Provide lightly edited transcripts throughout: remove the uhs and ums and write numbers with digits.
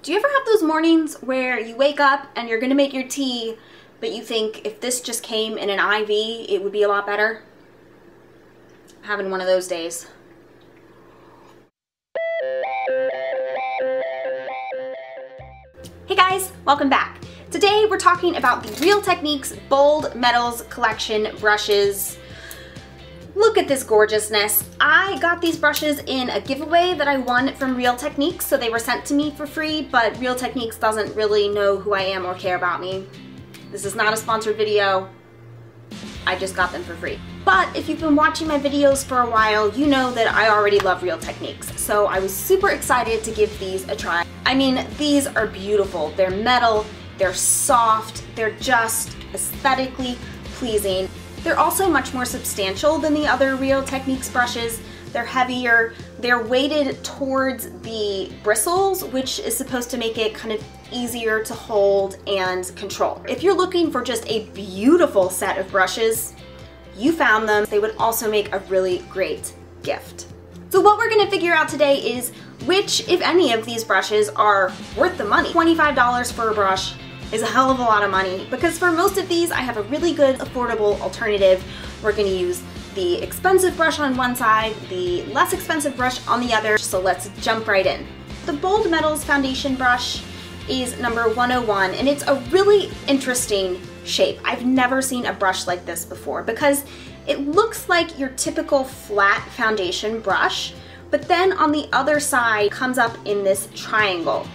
Do you ever have those mornings where you wake up and you're gonna make your tea, but you think if this just came in an IV, it would be a lot better? I'm having one of those days. Hey guys, welcome back. Today we're talking about the Real Techniques Bold Metals Collection brushes. Look at this gorgeousness. I got these brushes in a giveaway that I won from Real Techniques, so they were sent to me for free, but Real Techniques doesn't really know who I am or care about me. This is not a sponsored video. I just got them for free. But if you've been watching my videos for a while, you know that I already love Real Techniques, so I was super excited to give these a try. I mean, these are beautiful. They're metal, they're soft, they're just aesthetically pleasing. They're also much more substantial than the other Real Techniques brushes. They're heavier, they're weighted towards the bristles, which is supposed to make it kind of easier to hold and control. If you're looking for just a beautiful set of brushes, you found them. They would also make a really great gift. So what we're gonna figure out today is which, if any, of these brushes are worth the money. $25 for a brush is a hell of a lot of money, because for most of these I have a really good affordable alternative. We're gonna use the expensive brush on one side, the less expensive brush on the other, so let's jump right in. The Bold Metals foundation brush is number 101, and it's a really interesting shape. I've never seen a brush like this before because it looks like your typical flat foundation brush, but then on the other side comes up in this triangle.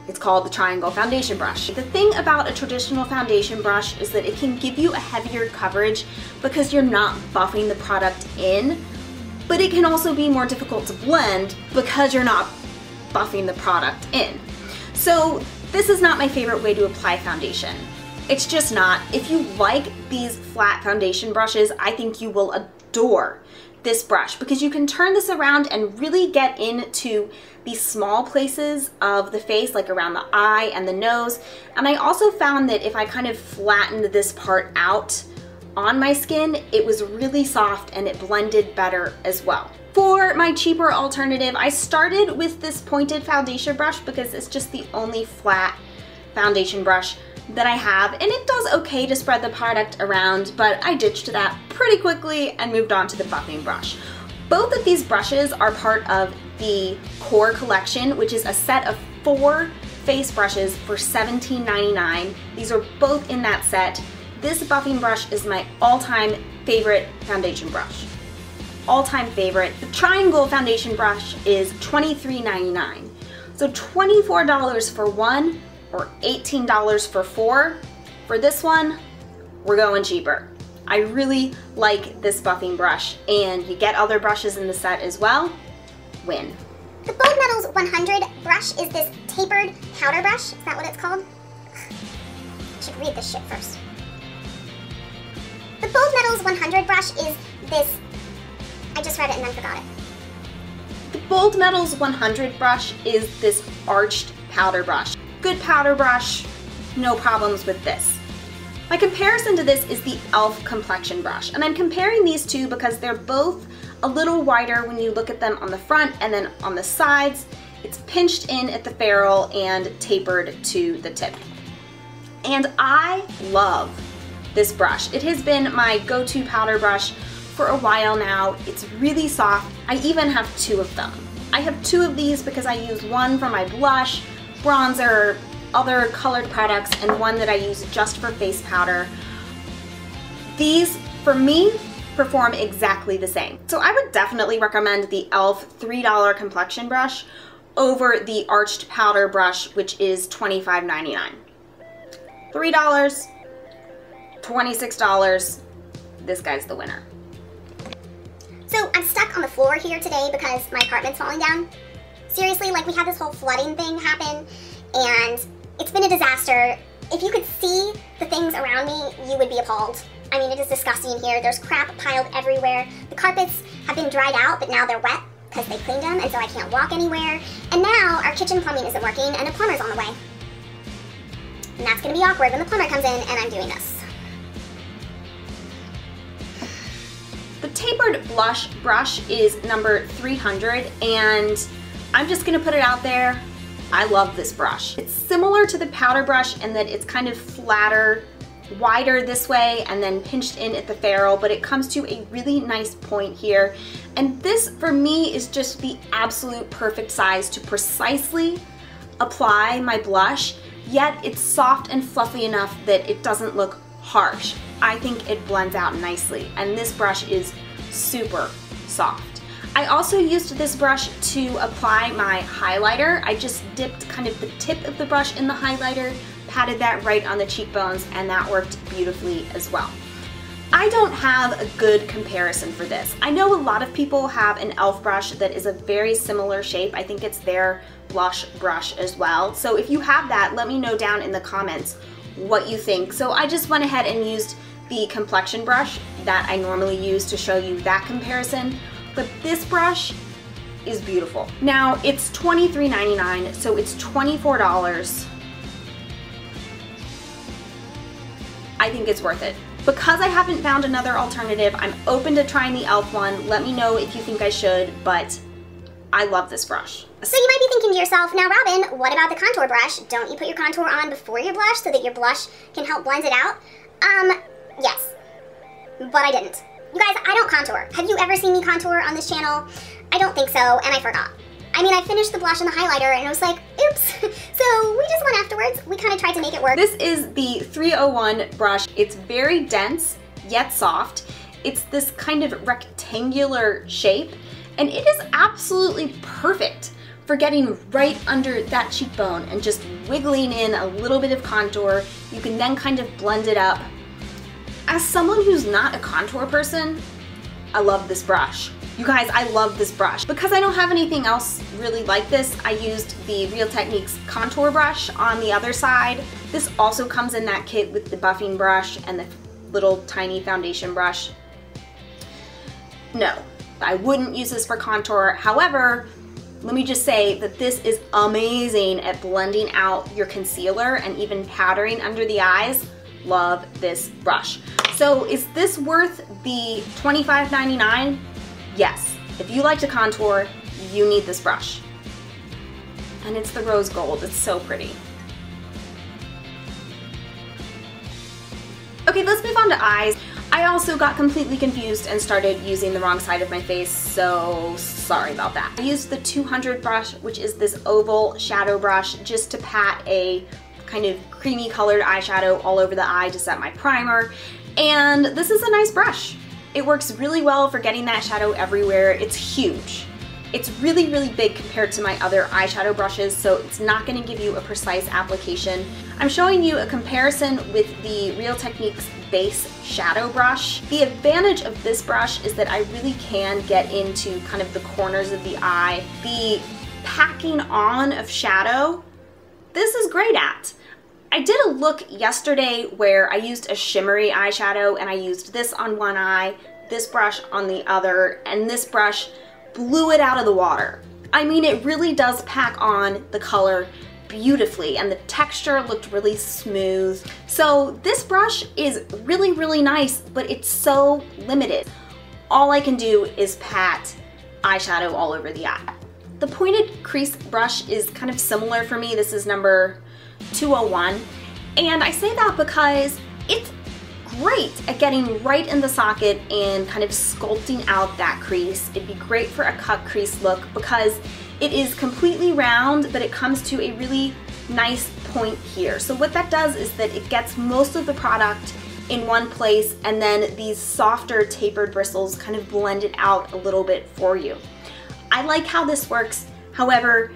It's called the Triangle foundation brush. The thing about a traditional foundation brush is that it can give you a heavier coverage because you're not buffing the product in, but it can also be more difficult to blend because you're not buffing the product in. So this is not my favorite way to apply foundation. It's just not. If you like these flat foundation brushes, I think you will adore this brush because you can turn this around and really get into the small places of the face, like around the eye and the nose. And I also found that if I kind of flattened this part out on my skin, it was really soft and it blended better as well. For my cheaper alternative, I started with this pointed foundation brush because it's just the only flat foundation brush that I have, and it does okay to spread the product around, but I ditched that pretty quickly and moved on to the buffing brush. Both of these brushes are part of the Core collection, which is a set of 4 face brushes for $17.99. These are both in that set. This buffing brush is my all-time favorite foundation brush. All-time favorite. The Triangle foundation brush is $23.99. So $24 for one, or $18 for 4. For this one, we're going cheaper. I really like this buffing brush, and you get other brushes in the set as well. Win. The Bold Metals 100 brush is this tapered powder brush. Is that what it's called? I should read this shit first. The Bold Metals 100 brush is this... I just read it and then forgot it. The Bold Metals 100 brush is this arched powder brush. Good powder brush, no problems with this. My comparison to this is the e.l.f. Complexion Brush, and I'm comparing these two because they're both a little wider when you look at them on the front, and then on the sides, it's pinched in at the ferrule and tapered to the tip. And I love this brush. It has been my go-to powder brush for a while now. It's really soft. I even have 2 of them. I have 2 of these because I use one for my blush, bronzer, other colored products, and one that I use just for face powder. These, for me, perform exactly the same. So I would definitely recommend the e.l.f. $3 complexion brush over the arched powder brush, which is $25.99. $3, $26, this guy's the winner. So I'm stuck on the floor here today because my apartment's falling down. Seriously, like we had this whole flooding thing happen, and it's been a disaster. If you could see the things around me, you would be appalled. I mean, it is disgusting here. There's crap piled everywhere. The carpets have been dried out, but now they're wet because they cleaned them, and so I can't walk anywhere. And now our kitchen plumbing isn't working, and a plumber's on the way. And that's gonna be awkward when the plumber comes in and I'm doing this. The Tapered brush is number 300, and I'm just gonna put it out there. I love this brush. It's similar to the powder brush in that it's kind of flatter, wider this way, and then pinched in at the ferrule, but it comes to a really nice point here. And this, for me, is just the absolute perfect size to precisely apply my blush, yet it's soft and fluffy enough that it doesn't look harsh. I think it blends out nicely, and this brush is super soft. I also used this brush to apply my highlighter. I just dipped kind of the tip of the brush in the highlighter, patted that right on the cheekbones, and that worked beautifully as well. I don't have a good comparison for this. I know a lot of people have an e.l.f. brush that is a very similar shape. I think it's their blush brush as well. So if you have that, let me know down in the comments what you think. So I just went ahead and used the Complexion brush that I normally use to show you that comparison. But this brush is beautiful. Now it's $23.99, so it's $24. I think it's worth it. Because I haven't found another alternative, I'm open to trying the e.l.f. one. Let me know if you think I should, but I love this brush. So you might be thinking to yourself, now Robin, what about the contour brush? Don't you put your contour on before your blush so that your blush can help blend it out? Yes, but I didn't. You guys, I don't contour. Have you ever seen me contour on this channel? I don't think so, and I forgot. I mean, I finished the blush and the highlighter and I was like, oops. So we just went afterwards. We kind of tried to make it work. This is the 301 brush. It's very dense, yet soft. It's this kind of rectangular shape, and it is absolutely perfect for getting right under that cheekbone and just wiggling in a little bit of contour. You can then kind of blend it up. As someone who's not a contour person, I love this brush. You guys, I love this brush. Because I don't have anything else really like this, I used the Real Techniques contour brush on the other side. This also comes in that kit with the buffing brush and the little tiny foundation brush. No, I wouldn't use this for contour. However, let me just say that this is amazing at blending out your concealer and even powdering under the eyes. Love this brush. So is this worth the $25.99? Yes. If you like to contour, you need this brush. And it's the rose gold. It's so pretty. Okay, let's move on to eyes. I also got completely confused and started using the wrong side of my face, so sorry about that. I used the 200 brush, which is this oval shadow brush, just to pat a kind of creamy colored eyeshadow all over the eye to set my primer. And this is a nice brush. It works really well for getting that shadow everywhere. It's huge. It's really, really big compared to my other eyeshadow brushes, so it's not gonna give you a precise application. I'm showing you a comparison with the Real Techniques base shadow brush. The advantage of this brush is that I really can get into kind of the corners of the eye. The packing on of shadow, this is great at. I did a look yesterday where I used a shimmery eyeshadow and I used this on one eye, this brush on the other, and this brush blew it out of the water. I mean, it really does pack on the color beautifully, and the texture looked really smooth. So this brush is really, really nice, but it's so limited. All I can do is pat eyeshadow all over the eye. The pointed crease brush is kind of similar for me. This is number 201, and I say that because it's great at getting right in the socket and kind of sculpting out that crease. It'd be great for a cut crease look because it is completely round, but it comes to a really nice point here. So what that does is that it gets most of the product in one place, and then these softer tapered bristles kind of blend it out a little bit for you. I like how this works. However,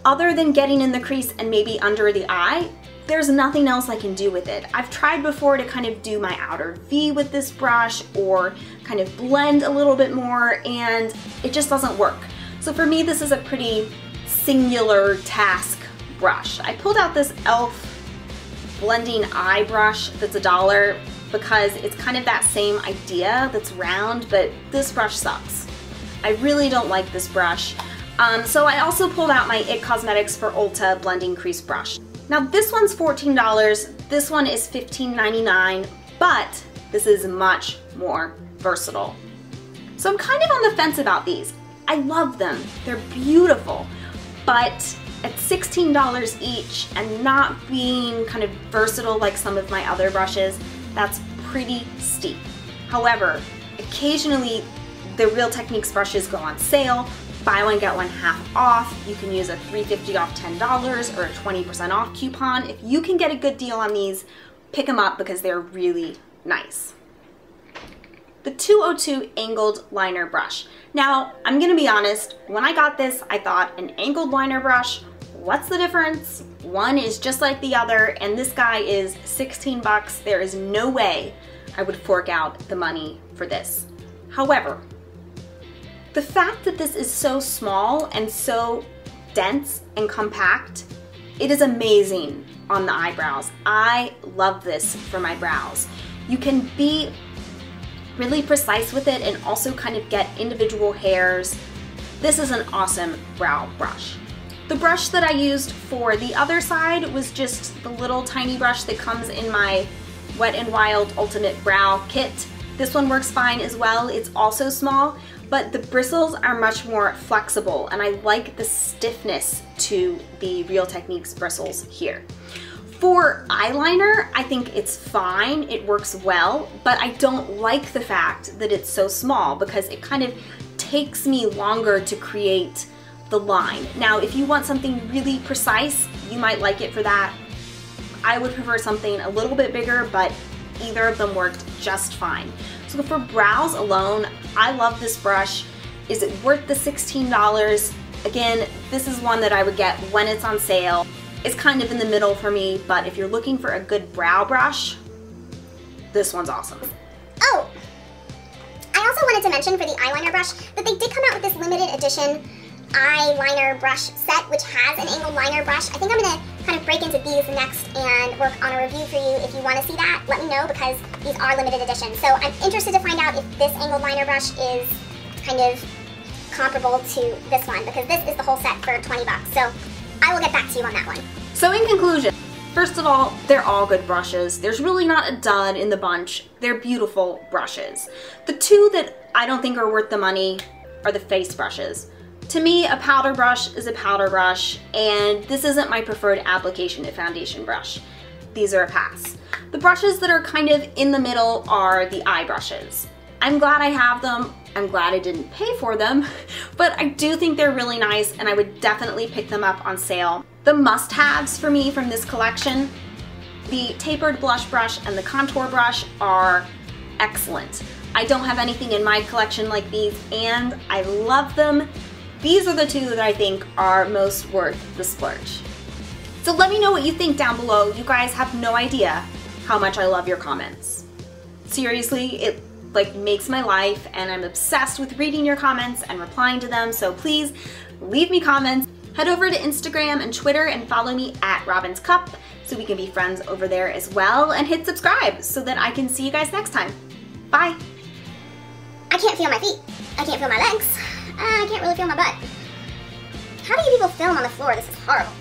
other than getting in the crease and maybe under the eye, there's nothing else I can do with it. I've tried before to kind of do my outer V with this brush or kind of blend a little bit more, and it just doesn't work. So for me, this is a pretty singular task brush. I pulled out this e.l.f. blending eye brush that's $1 because it's kind of that same idea that's round, but this brush sucks. I really don't like this brush. So I also pulled out my IT Cosmetics for Ulta blending crease brush. Now this one's $14, this one is $15.99, but this is much more versatile. So I'm kind of on the fence about these. I love them, they're beautiful, but at $16 each and not being kind of versatile like some of my other brushes, that's pretty steep. However, occasionally the Real Techniques brushes go on sale, buy one get one half off. You can use a $3.50 off $10 or a 20% off coupon. If you can get a good deal on these, pick them up because they're really nice. The 202 angled liner brush. Now, I'm gonna be honest, when I got this, I thought an angled liner brush, what's the difference? One is just like the other, and this guy is 16 bucks. There is no way I would fork out the money for this. However, the fact that this is so small and so dense and compact, it is amazing on the eyebrows. I love this for my brows. You can be really precise with it and also kind of get individual hairs. This is an awesome brow brush. The brush that I used for the other side was just the little tiny brush that comes in my Wet n Wild Ultimate Brow Kit. This one works fine as well. It's also small, but the bristles are much more flexible and I like the stiffness to the Real Techniques bristles here. For eyeliner, I think it's fine, it works well, but I don't like the fact that it's so small because it kind of takes me longer to create the line. Now, if you want something really precise, you might like it for that. I would prefer something a little bit bigger, but either of them worked just fine. So for brows alone, I love this brush. Is it worth the $16? Again, this is one that I would get when it's on sale. It's kind of in the middle for me, but if you're looking for a good brow brush, this one's awesome. Oh, I also wanted to mention for the eyeliner brush that they did come out with this limited edition eyeliner brush set, which has an angled liner brush. I think I'm gonna kind of break into these next and work on a review for you. If you wanna see that, let me know because these are limited edition. So I'm interested to find out if this angled liner brush is kind of comparable to this one because this is the whole set for 20 bucks. So I will get back to you on that one. So in conclusion, first of all, they're all good brushes. There's really not a dud in the bunch. They're beautiful brushes. The two that I don't think are worth the money are the face brushes. To me, a powder brush is a powder brush, and this isn't my preferred application of foundation brush. These are a pass. The brushes that are kind of in the middle are the eye brushes. I'm glad I have them. I'm glad I didn't pay for them, but I do think they're really nice and I would definitely pick them up on sale. The must-haves for me from this collection, the tapered blush brush and the contour brush are excellent. I don't have anything in my collection like these and I love them. These are the two that I think are most worth the splurge. So let me know what you think down below. You guys have no idea how much I love your comments. Seriously, it makes my life and I'm obsessed with reading your comments and replying to them, so please leave me comments. Head over to Instagram and Twitter and follow me at Robin's Cup so we can be friends over there as well, and hit subscribe so that I can see you guys next time. Bye. I can't feel my feet. I can't feel my legs. I can't really feel my butt. How do you people film on the floor? This is horrible.